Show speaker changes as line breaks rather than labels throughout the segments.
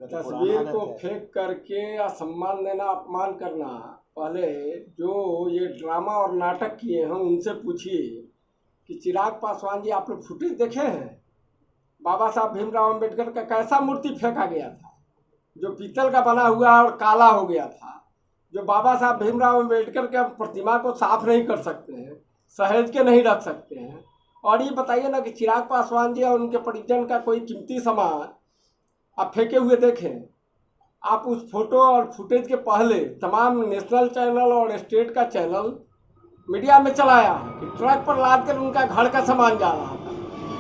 तस्वीर को फेंक करके असम्मान देना, अपमान करना। पहले जो ये ड्रामा और नाटक किए हैं उनसे पूछिए कि चिराग पासवान जी, आप लोग फुटेज देखे हैं? बाबा साहब भीमराव अंबेडकर का कैसा मूर्ति फेंका गया था, जो पीतल का बना हुआ और काला हो गया था, जो बाबा साहब भीमराव अंबेडकर के प्रतिमा को साफ नहीं कर सकते हैं, सहेज के नहीं रख सकते हैं। और ये बताइए ना कि चिराग पासवान जी और उनके परिजन का कोई कीमती सामान आप फेंके हुए देखें? आप उस फोटो और फुटेज के पहले तमाम नेशनल चैनल और स्टेट का चैनल मीडिया में चलाया है कि ट्रक पर लाद कर उनका घर का सामान जा रहा था।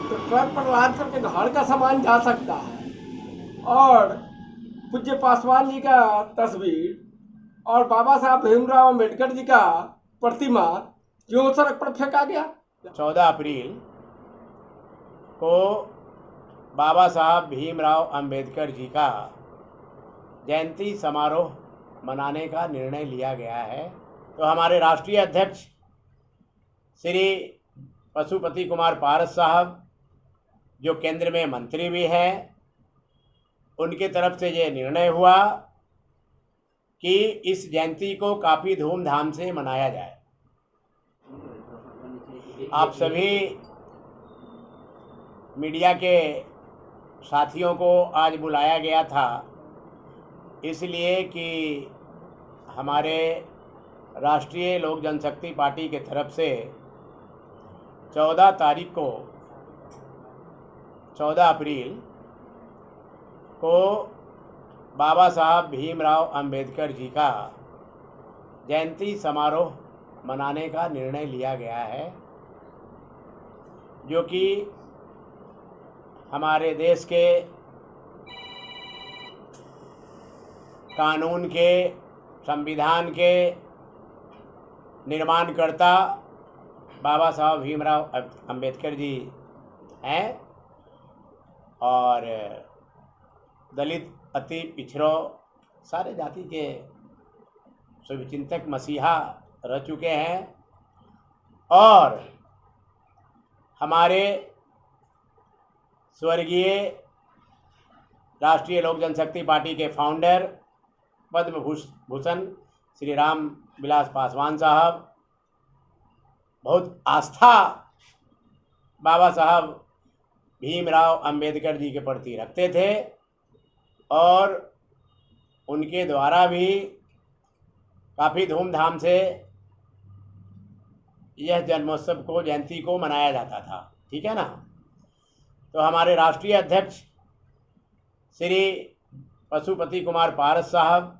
तो ट्रक पर लाद करके घर का सामान जा सकता है, और पूज्य पासवान जी का तस्वीर और बाबा साहब भीमराव अंबेडकर जी का प्रतिमा क्यों सड़क पर फेंका गया?
14 अप्रैल को बाबा साहब भीमराव अंबेडकर जी का जयंती समारोह मनाने का निर्णय लिया गया है। तो हमारे राष्ट्रीय अध्यक्ष श्री पशुपति कुमार पारस साहब, जो केंद्र में मंत्री भी हैं, उनके तरफ से ये निर्णय हुआ कि इस जयंती को काफ़ी धूमधाम से मनाया जाए। आप सभी मीडिया के साथियों को आज बुलाया गया था इसलिए कि हमारे राष्ट्रीय लोक जनशक्ति पार्टी के तरफ से 14 तारीख को 14 अप्रैल को बाबा साहब भीमराव अंबेडकर जी का जयंती समारोह मनाने का निर्णय लिया गया है, जो कि हमारे देश के कानून के, संविधान के निर्माणकर्ता बाबा साहब भीमराव अंबेडकर जी हैं, और दलित, अति पिछड़ों, सारे जाति के शुभचिंतक मसीहा रह चुके हैं। और हमारे स्वर्गीय राष्ट्रीय लोक जनशक्ति पार्टी के फाउंडर पद्म भूषण श्री राम विलास पासवान साहब बहुत आस्था बाबा साहब भीमराव अंबेडकर जी के प्रति रखते थे, और उनके द्वारा भी काफ़ी धूमधाम से यह जन्मोत्सव को, जयंती को मनाया जाता था। ठीक है ना। तो हमारे राष्ट्रीय अध्यक्ष श्री पशुपति कुमार पारस साहब,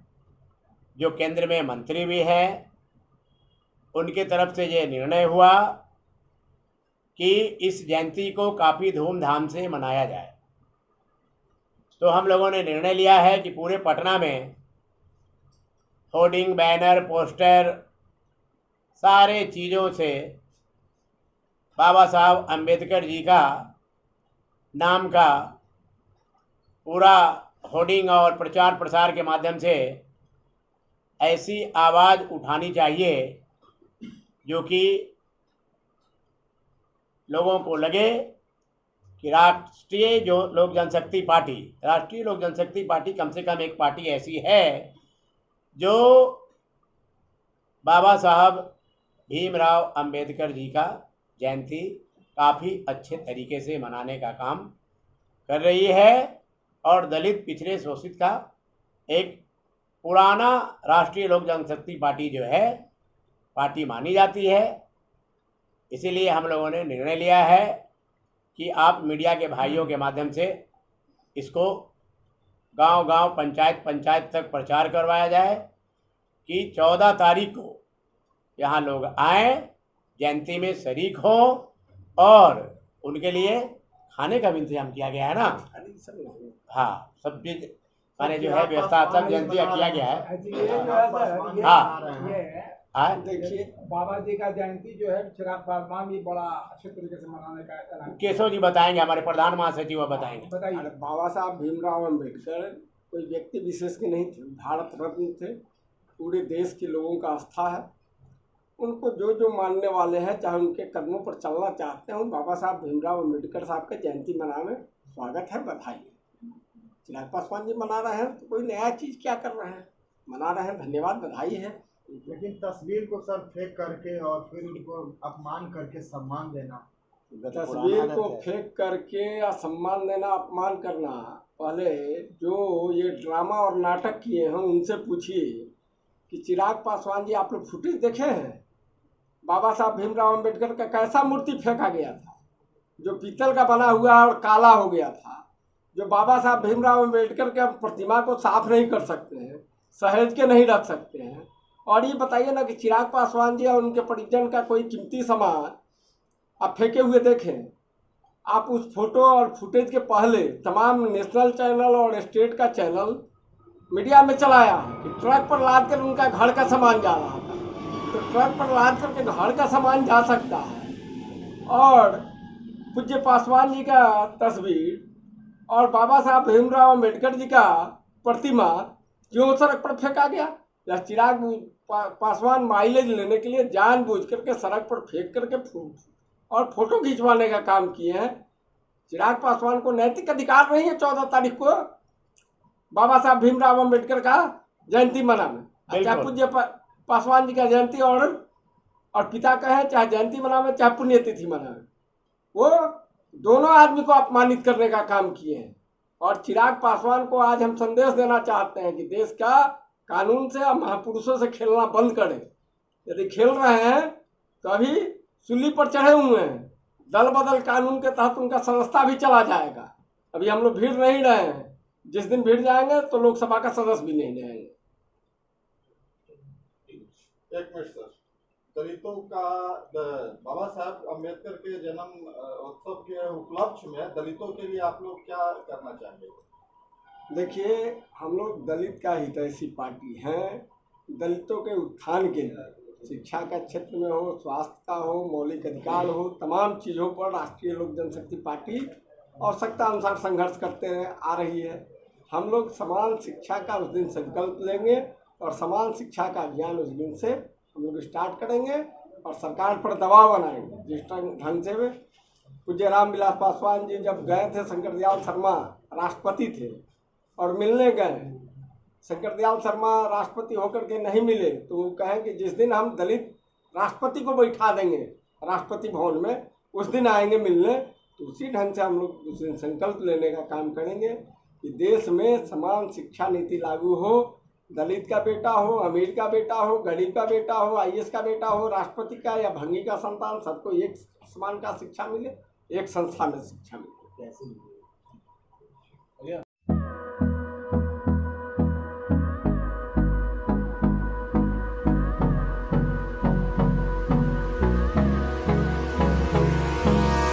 जो केंद्र में मंत्री भी हैं, उनके तरफ से ये निर्णय हुआ कि इस जयंती को काफ़ी धूमधाम से मनाया जाए। तो हम लोगों ने निर्णय लिया है कि पूरे पटना में होर्डिंग, बैनर, पोस्टर, सारे चीज़ों से बाबा साहब अंबेडकर जी का नाम का पूरा होर्डिंग और प्रचार प्रसार के माध्यम से ऐसी आवाज़ उठानी चाहिए जो कि लोगों को लगे कि राष्ट्रीय लोक जनशक्ति पार्टी कम से कम एक पार्टी ऐसी है जो बाबा साहब भीमराव अंबेडकर जी का जयंती काफ़ी अच्छे तरीके से मनाने का काम कर रही है, और दलित, पिछड़े, शोषित का एक पुराना राष्ट्रीय लोक जनशक्ति पार्टी जो है पार्टी मानी जाती है। इसीलिए हम लोगों ने निर्णय लिया है कि आप मीडिया के भाइयों के माध्यम से इसको गांव-गांव, पंचायत तक प्रचार करवाया जाए कि 14 तारीख को यहाँ लोग आएँ, जयंती में शरीक हों, और उनके लिए खाने का भी इंतजाम किया गया है ना। हाँ, सब चीज़ माने जो है व्यवस्था सब जयंती किया गया है। हाँ,
देखिए बाबा जी का जयंती जो है चिराग पासवान भी बड़ा अच्छे तरीके से मनाने का ऐलान।
केशव जी बताएंगे, हमारे प्रधान महासचिव बताएंगे।
बताइए।
बाबा साहब भीमराव अंबेडकर कोई व्यक्ति विशेष के नहीं थे, भारत रत्न थे, पूरे देश के लोगों का आस्था है। उनको जो जो मानने वाले हैं, चाहे उनके कदमों पर चलना चाहते हैं, बाबा साहब भीमराव अंबेडकर साहब के जयंती मनाने स्वागत है, बधाई है। चिराग पासवान जी मना रहे हैं तो कोई नया चीज़ क्या कर रहे हैं, मना रहे हैं, धन्यवाद, बधाई है।
लेकिन तस्वीर को सर फेंक करके और फिर उनको अपमान करके सम्मान देना,
तस्वीर को फेंक करके असम्मान देना, अपमान करना, पहले जो ये ड्रामा और नाटक किए हैं उनसे पूछिए कि चिराग पासवान जी आप लोग फुटेज देखे हैं? बाबा साहब भीमराव अंबेडकर का कैसा मूर्ति फेंका गया था, जो पीतल का बना हुआ है और काला हो गया था, जो बाबा साहब भीमराव अंबेडकर के प्रतिमा को साफ नहीं कर सकते हैं, सहेज के नहीं रख सकते हैं। और ये बताइए ना कि चिराग पासवान जी और उनके परिजन का कोई कीमती सामान आप फेंके हुए देखें? आप उस फोटो और फुटेज के पहले तमाम नेशनल चैनल और स्टेट का चैनल मीडिया में चलाया कि ट्रक पर लाद कर उनका घर का सामान जा रहा था, तो ट्रक पर लाद करके घर का सामान जा सकता है। और पूज्य पासवान जी का तस्वीर और बाबा साहब भीमराव अम्बेडकर जी का प्रतिमा क्यों सड़क पर फेंका गया? या चिराग पासवान माइलेज लेने के लिए जानबूझ करके सड़क पर फेंक करके और फोटो खिंचवाने का काम किए हैं? चिराग पासवान को नैतिक अधिकार नहीं है 14 तारीख को बाबा साहब भीमराव अम्बेडकर का जयंती मनाने, चाहे पूज्य पासवान जी का जयंती और पिता का है, चाहे जयंती मनावे चाहे पुण्यतिथि मनावे, वो दोनों आदमी को अपमानित करने का काम किए हैं। और चिराग पासवान को आज हम संदेश देना चाहते हैं कि देश का कानून से और महापुरुषों से खेलना बंद करें। यदि खेल रहे हैं तो अभी सूली पर चढ़े हुए हैं, दल बदल कानून के तहत उनका सदस्यता भी चला जाएगा। अभी हम लोग भीड़ नहीं रहे हैं, जिस दिन भीड़ जाएंगे तो लोकसभा का सदस्य भी नहीं रहेंगे।
एक मिनट सर, दलितों का बाबा साहब अम्बेडकर के जन्म उत्सव के उपलक्ष्य में दलितों के लिए आप लोग क्या करना चाहेंगे?
देखिए, हम लोग दलित का हितैषी पार्टी हैं। दलितों के उत्थान के लिए शिक्षा का क्षेत्र में हो, स्वास्थ्य का हो, मौलिक अधिकार हो, तमाम चीज़ों पर राष्ट्रीय लोक जनशक्ति पार्टी आवश्यकता अनुसार संघर्ष करते आ रही है। हम लोग समान शिक्षा का उस दिन संकल्प लेंगे और समान शिक्षा का अभियान उस दिन से हम लोग स्टार्ट करेंगे और सरकार पर दबाव बनाएंगे। जिस ढंग से पूज्य रामविलास पासवान जी जब गए थे, शंकर दयाल शर्मा राष्ट्रपति थे और मिलने गए, शंकर दयाल शर्मा राष्ट्रपति होकर के नहीं मिले, तो वो कहें कि जिस दिन हम दलित राष्ट्रपति को बैठा देंगे राष्ट्रपति भवन में, उस दिन आएंगे मिलने। तो उसी ढंग से हम लोग उस दिन संकल्प लेने का काम करेंगे कि देश में समान शिक्षा नीति लागू हो। दलित का बेटा हो, अमीर का बेटा हो, गरीब का बेटा हो, IAS का बेटा हो, राष्ट्रपति का या भंगी का संतान, सबको एक समान का शिक्षा मिले, एक संस्था में शिक्षा मिले।